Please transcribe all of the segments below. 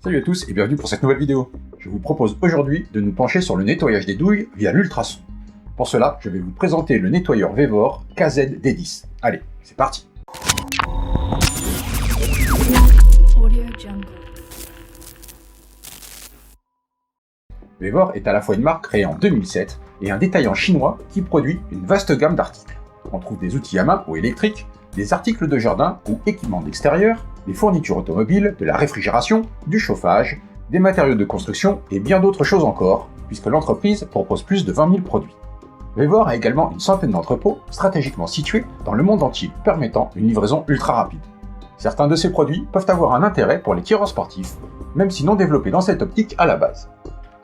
Salut à tous et bienvenue pour cette nouvelle vidéo. Je vous propose aujourd'hui de nous pencher sur le nettoyage des douilles via l'ultrason. Pour cela, je vais vous présenter le nettoyeur Vevor KZ-D10. Allez, c'est parti. Vevor est à la fois une marque créée en 2007 et un détaillant chinois qui produit une vaste gamme d'articles. On trouve des outils à main ou électriques, des articles de jardin ou équipements d'extérieur, des fournitures automobiles, de la réfrigération, du chauffage, des matériaux de construction et bien d'autres choses encore, puisque l'entreprise propose plus de 20 000 produits. Vevor a également une centaine d'entrepôts stratégiquement situés dans le monde entier, permettant une livraison ultra rapide. Certains de ces produits peuvent avoir un intérêt pour les tireurs sportifs, même si non développés dans cette optique à la base.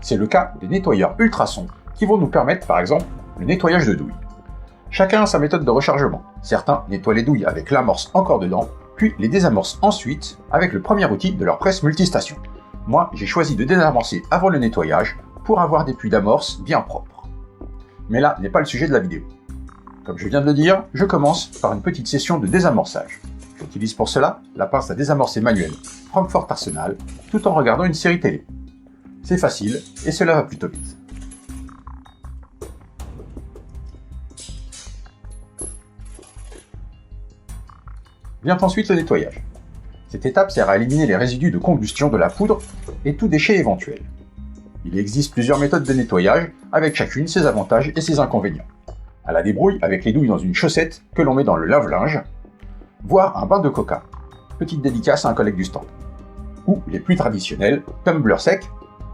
C'est le cas des nettoyeurs ultrasons, qui vont nous permettre par exemple le nettoyage de douilles. Chacun a sa méthode de rechargement. Certains nettoient les douilles avec l'amorce encore dedans, puis les désamorcent ensuite avec le premier outil de leur presse multistation. Moi, j'ai choisi de désamorcer avant le nettoyage pour avoir des puits d'amorce bien propres. Mais là n'est pas le sujet de la vidéo. Comme je viens de le dire, je commence par une petite session de désamorçage. J'utilise pour cela la pince à désamorcer manuelle Frankfort Arsenal, tout en regardant une série télé. C'est facile et cela va plutôt vite. Vient ensuite le nettoyage. Cette étape sert à éliminer les résidus de combustion de la poudre et tout déchet éventuel. Il existe plusieurs méthodes de nettoyage, avec chacune ses avantages et ses inconvénients. À la débrouille avec les douilles dans une chaussette que l'on met dans le lave-linge, voire un bain de coca, petite dédicace à un collègue du stand. Ou les plus traditionnels, tumbler sec,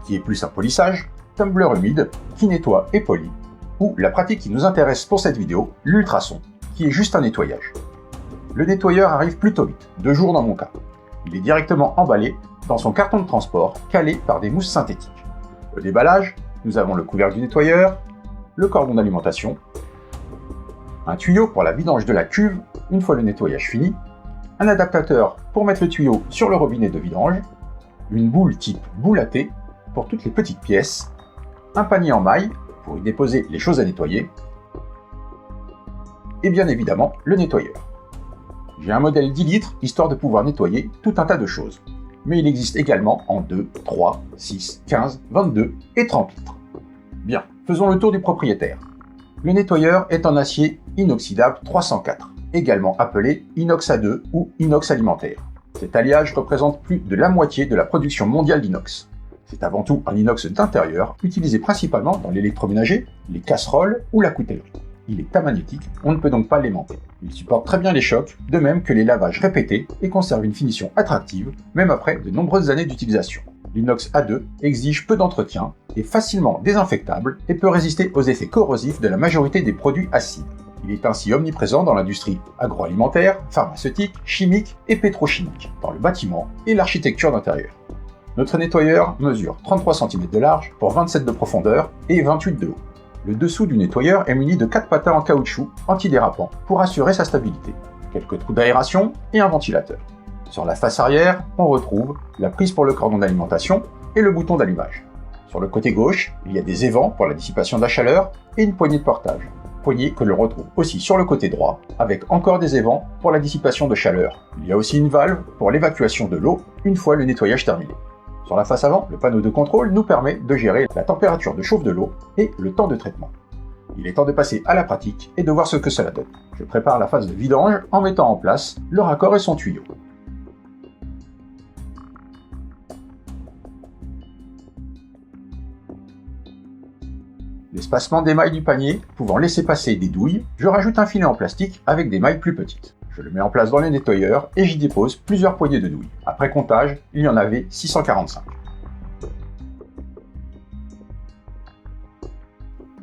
qui est plus un polissage, tumbler humide, qui nettoie et polit, ou la pratique qui nous intéresse pour cette vidéo, l'ultrason, qui est juste un nettoyage. Le nettoyeur arrive plutôt vite, 2 jours dans mon cas. Il est directement emballé dans son carton de transport, calé par des mousses synthétiques. Au déballage, nous avons le couvercle du nettoyeur, le cordon d'alimentation, un tuyau pour la vidange de la cuve une fois le nettoyage fini, un adaptateur pour mettre le tuyau sur le robinet de vidange, une boule type boule à thé pour toutes les petites pièces, un panier en maille pour y déposer les choses à nettoyer, et bien évidemment le nettoyeur. J'ai un modèle 10 litres, histoire de pouvoir nettoyer tout un tas de choses. Mais il existe également en 2, 3, 6, 15, 22 et 30 litres. Bien, faisons le tour du propriétaire. Le nettoyeur est en acier inoxydable 304, également appelé inox A2 ou inox alimentaire. Cet alliage représente plus de la moitié de la production mondiale d'inox. C'est avant tout un inox d'intérieur, utilisé principalement dans l'électroménager, les casseroles ou la coutellerie. Il est amagnétique, on ne peut donc pas l'aimanter. Il supporte très bien les chocs, de même que les lavages répétés et conserve une finition attractive, même après de nombreuses années d'utilisation. L'inox A2 exige peu d'entretien, est facilement désinfectable et peut résister aux effets corrosifs de la majorité des produits acides. Il est ainsi omniprésent dans l'industrie agroalimentaire, pharmaceutique, chimique et pétrochimique, dans le bâtiment et l'architecture d'intérieur. Notre nettoyeur mesure 33 cm de large pour 27 de profondeur et 28 de haut. Le dessous du nettoyeur est muni de 4 patins en caoutchouc antidérapant pour assurer sa stabilité, quelques trous d'aération et un ventilateur. Sur la face arrière, on retrouve la prise pour le cordon d'alimentation et le bouton d'allumage. Sur le côté gauche, il y a des évents pour la dissipation de la chaleur et une poignée de portage, poignée que l'on retrouve aussi sur le côté droit, avec encore des évents pour la dissipation de chaleur. Il y a aussi une valve pour l'évacuation de l'eau une fois le nettoyage terminé. Sur la face avant, le panneau de contrôle nous permet de gérer la température de chauffe de l'eau et le temps de traitement. Il est temps de passer à la pratique et de voir ce que cela donne. Je prépare la phase de vidange en mettant en place le raccord et son tuyau. L'espacement des mailles du panier pouvant laisser passer des douilles, je rajoute un filet en plastique avec des mailles plus petites. Je le mets en place dans le nettoyeur et j'y dépose plusieurs poignées de douilles. Après comptage, il y en avait 645.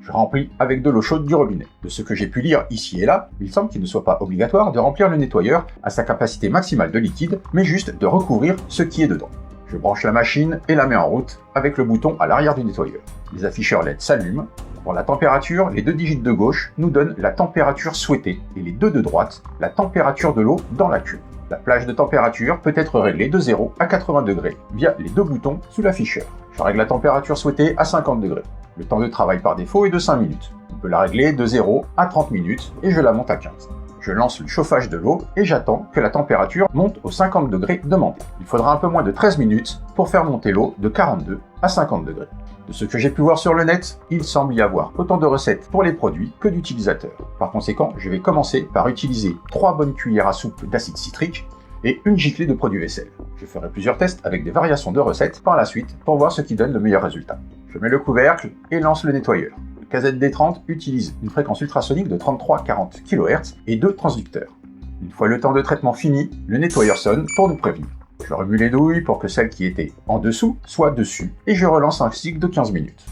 Je remplis avec de l'eau chaude du robinet. De ce que j'ai pu lire ici et là, il semble qu'il ne soit pas obligatoire de remplir le nettoyeur à sa capacité maximale de liquide, mais juste de recouvrir ce qui est dedans. Je branche la machine et la mets en route avec le bouton à l'arrière du nettoyeur. Les afficheurs LED s'allument. Pour la température, les 2 digits de gauche nous donnent la température souhaitée et les 2 de droite, la température de l'eau dans la cuve. La plage de température peut être réglée de 0 à 80 degrés via les 2 boutons sous l'afficheur. Je règle la température souhaitée à 50 degrés. Le temps de travail par défaut est de 5 minutes. On peut la régler de 0 à 30 minutes et je la monte à 15. Je lance le chauffage de l'eau et j'attends que la température monte aux 50 degrés demandés. Il faudra un peu moins de 13 minutes pour faire monter l'eau de 42 à 50 degrés. De ce que j'ai pu voir sur le net, il semble y avoir autant de recettes pour les produits que d'utilisateurs. Par conséquent, je vais commencer par utiliser 3 bonnes cuillères à soupe d'acide citrique et une giclée de produit vaisselle. Je ferai plusieurs tests avec des variations de recettes par la suite pour voir ce qui donne le meilleur résultat. Je mets le couvercle et lance le nettoyeur. Le KZD30 utilise une fréquence ultrasonique de 33-40 kHz et 2 transducteurs. Une fois le temps de traitement fini, le nettoyeur sonne pour nous prévenir. Je remue les douilles pour que celles qui étaient en dessous soient dessus et je relance un cycle de 15 minutes.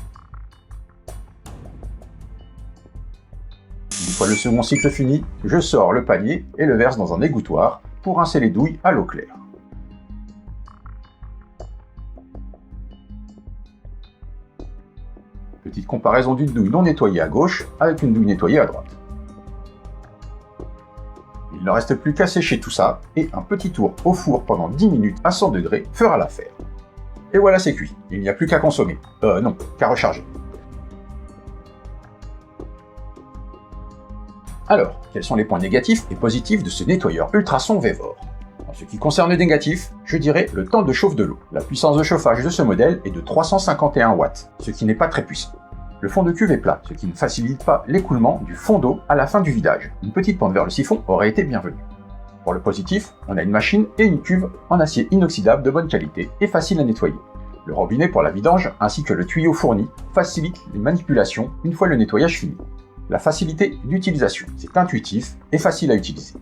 Une fois le second cycle fini, je sors le panier et le verse dans un égouttoir pour rincer les douilles à l'eau claire. Petite comparaison d'une douille non nettoyée à gauche avec une douille nettoyée à droite. Il ne reste plus qu'à sécher tout ça, et un petit tour au four pendant 10 minutes à 100 degrés fera l'affaire. Et voilà, c'est cuit. Il n'y a plus qu'à consommer. Non, qu'à recharger. Alors, quels sont les points négatifs et positifs de ce nettoyeur ultrason Vevor? En ce qui concerne le négatif, je dirais le temps de chauffe de l'eau. La puissance de chauffage de ce modèle est de 351 watts, ce qui n'est pas très puissant. Le fond de cuve est plat, ce qui ne facilite pas l'écoulement du fond d'eau à la fin du vidage. Une petite pente vers le siphon aurait été bienvenue. Pour le positif, on a une machine et une cuve en acier inoxydable de bonne qualité et facile à nettoyer. Le robinet pour la vidange ainsi que le tuyau fourni facilitent les manipulations une fois le nettoyage fini. La facilité d'utilisation, c'est intuitif et facile à utiliser.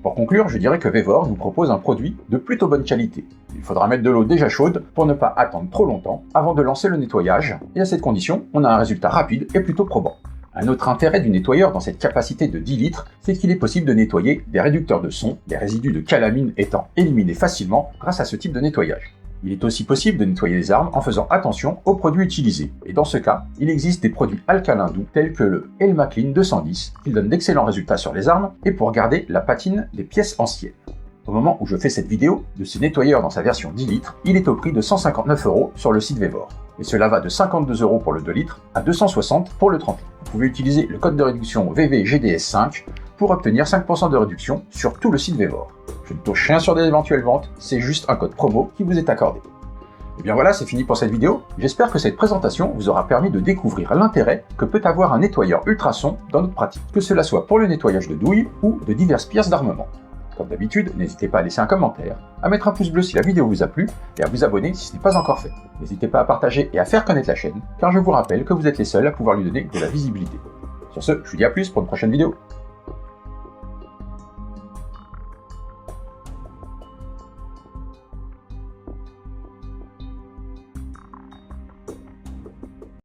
Pour conclure, je dirais que Vevor nous propose un produit de plutôt bonne qualité. Il faudra mettre de l'eau déjà chaude pour ne pas attendre trop longtemps avant de lancer le nettoyage, et à cette condition, on a un résultat rapide et plutôt probant. Un autre intérêt du nettoyeur dans cette capacité de 10 litres, c'est qu'il est possible de nettoyer des réducteurs de son, les résidus de calamine étant éliminés facilement grâce à ce type de nettoyage. Il est aussi possible de nettoyer les armes en faisant attention aux produits utilisés. Et dans ce cas, il existe des produits alcalins doux tels que le Elmaclean 210 qui donne d'excellents résultats sur les armes et pour garder la patine des pièces anciennes. Au moment où je fais cette vidéo, de ce nettoyeur dans sa version 10 litres, il est au prix de 159 € sur le site Vevor. Et cela va de 52 € pour le 2 litres à 260 pour le 30 litres. Vous pouvez utiliser le code de réduction VVGDS5 pour obtenir 5% de réduction sur tout le site Vevor. Je ne touche rien sur des éventuelles ventes, c'est juste un code promo qui vous est accordé. Et bien voilà, c'est fini pour cette vidéo. J'espère que cette présentation vous aura permis de découvrir l'intérêt que peut avoir un nettoyeur ultrason dans notre pratique, que cela soit pour le nettoyage de douilles ou de diverses pièces d'armement. Comme d'habitude, n'hésitez pas à laisser un commentaire, à mettre un pouce bleu si la vidéo vous a plu, et à vous abonner si ce n'est pas encore fait. N'hésitez pas à partager et à faire connaître la chaîne, car je vous rappelle que vous êtes les seuls à pouvoir lui donner de la visibilité. Sur ce, je vous dis à plus pour une prochaine vidéo.